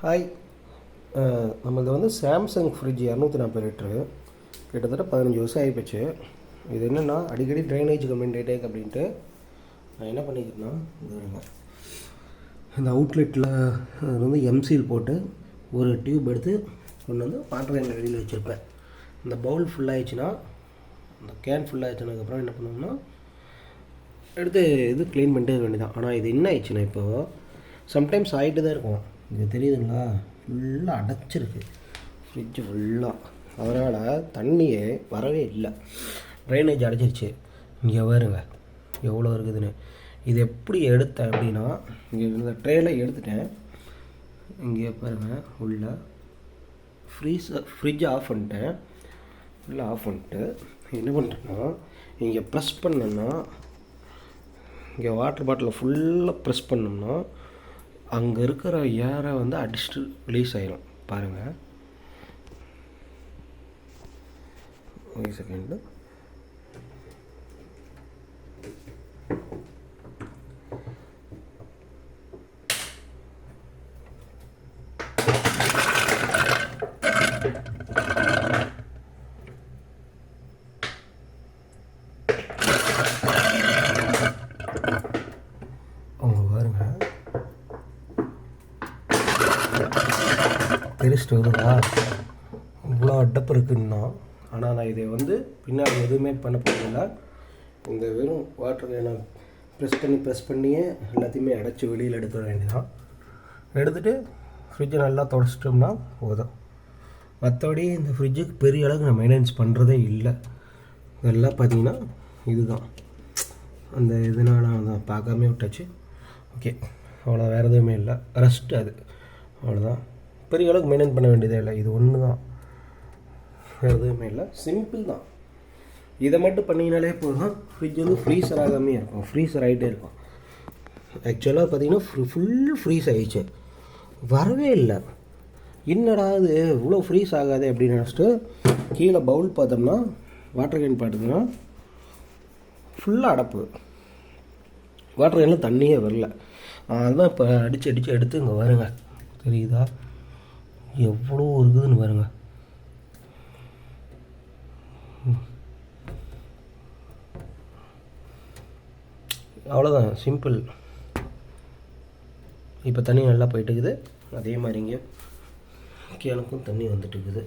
Hi. நம்மளது வந்து Samsung fridge 240 litre, கிட்டத்தட்ட 15 வருஷம் ஆகிப்போச்சு. இது என்னென்னா அடிக்கடி ட்ரைனேஜ் கம்ப்ளைண்ட் ஆகிட்டே அப்படின்ட்டு நான் என்ன பண்ணிக்கிறேன்னா, இந்த அவுட்லெட்டில் வந்து எம்சீல் போட்டு ஒரு டியூப் எடுத்து கொண்டு வந்து வாட்டர் வெளியில் வச்சுருப்பேன். இந்த பவுல் ஃபுல்லாகிடுச்சுன்னா, இந்த கேன் ஃபுல்லாகிடுச்சுனதுக்கப்புறம் என்ன பண்ணுவோம்னா எடுத்து இது க்ளீன் பண்ணிட்டே வேண்டியதான். ஆனால் இது என்ன ஆயிடுச்சுன்னா, இப்போது சம்டைம்ஸ் ஆகிட்டு தான் இருக்கும். இது தெரியுதுங்களா, ஃபுல்லாக அடைச்சிருக்கு ஃப்ரிட்ஜு ஃபுல்லாக. அதனால் தண்ணியே வரவே இல்லை, ட்ரைனேஜ் அடைச்சிருச்சு. இங்கே பாருங்க எவ்வளோ இருக்குதுன்னு. இது எப்படி எடுத்தேன் அப்படின்னா, இங்கே இந்த ட்ரேயில் எடுத்துட்டேன். இங்கே பாருங்கள், உள்ள ஃப்ரிட்ஜை ஆஃப் பண்ணிட்டேன். ஃபுல்லாக ஆஃப் பண்ணிட்டு என்ன பண்ணுறேன்னா, இங்கே ப்ரெஸ் பண்ணேன்னா, இங்கே வாட்டர் பாட்டிலில் ஃபுல்லாக ப்ரெஸ் பண்ணோம்னா அங்கே இருக்கிற ஏரை வந்து அடிச்சுட்டு ரிலீஸ் ஆகிடும். பாருங்கள், ஒரு செகண்டு. அவங்க பாருங்க, தெரிச்சுட்டு வருதா, இவ்வளோ அடப்பு இருக்குன்னா. ஆனால் நான் இதை வந்து பின்னாடி எதுவுமே பண்ண போகிறதில்ல. இந்த வெறும் வாட்டர் கேனை ப்ரெஸ் பண்ணியே எல்லாத்தையுமே அடைச்சி வெளியில் எடுக்க வேண்டியதான். எடுத்துகிட்டு ஃப்ரிட்ஜை நல்லா தொடச்சிட்டோம்னா போதும். மற்றபடி இந்த ஃப்ரிட்ஜுக்கு பெரிய அளவுக்கு நான் மெயின்டெனன்ஸ் பண்ணுறதே இல்லை. இதெல்லாம் பார்த்திங்கன்னா இதுதான் அந்த இதனால தான் பார்க்காமே விட்டாச்சு. ஓகே, அவ்வளோ வேறு எதுவுமே இல்லை, ரெஸ்ட் அது அவ்வளோதான். பெரிய அளவுக்கு மெயின்டைன் பண்ண வேண்டியதே இல்லை. இது ஒன்று தான், வேறு எதுவுமே இல்லை, சிம்பிள் தான். இதை மட்டும் பண்ணிங்கனாலே போதும். ஃப்ரிட்ஜ் வந்து ஃப்ரீசர் ஆகாமே இருக்கும், ஃப்ரீசர் ஆகிட்டே இருக்கும். ஆக்சுவலாக பார்த்திங்கன்னா ஃபுல் ஃப்ரீஸ் ஆகிடுச்சு, வரவே இல்லை. என்னடா இது இவ்வளோ ஃப்ரீஸ் ஆகாது அப்படின்னு நினச்சிட்டு கீழே பவுல் பார்த்தோம்னா, வாட்டர் கேன் பார்த்தோம்னா ஃபுல்லாக அடப்பு, வாட்டர் கேனில் தண்ணியே வரல. அதுதான் இப்போ அடித்து எடுத்து இங்கே வருங்க, தெரியுதா எவ்வளோ இருக்குதுன்னு பாருங்க. அவ்வளோதான், சிம்பிள். இப்போ தண்ணி நல்லா போயிட்டு இருக்குது. அதே மாதிரி இங்கே கேனுக்கும் தண்ணி வந்துட்டு இருக்குது.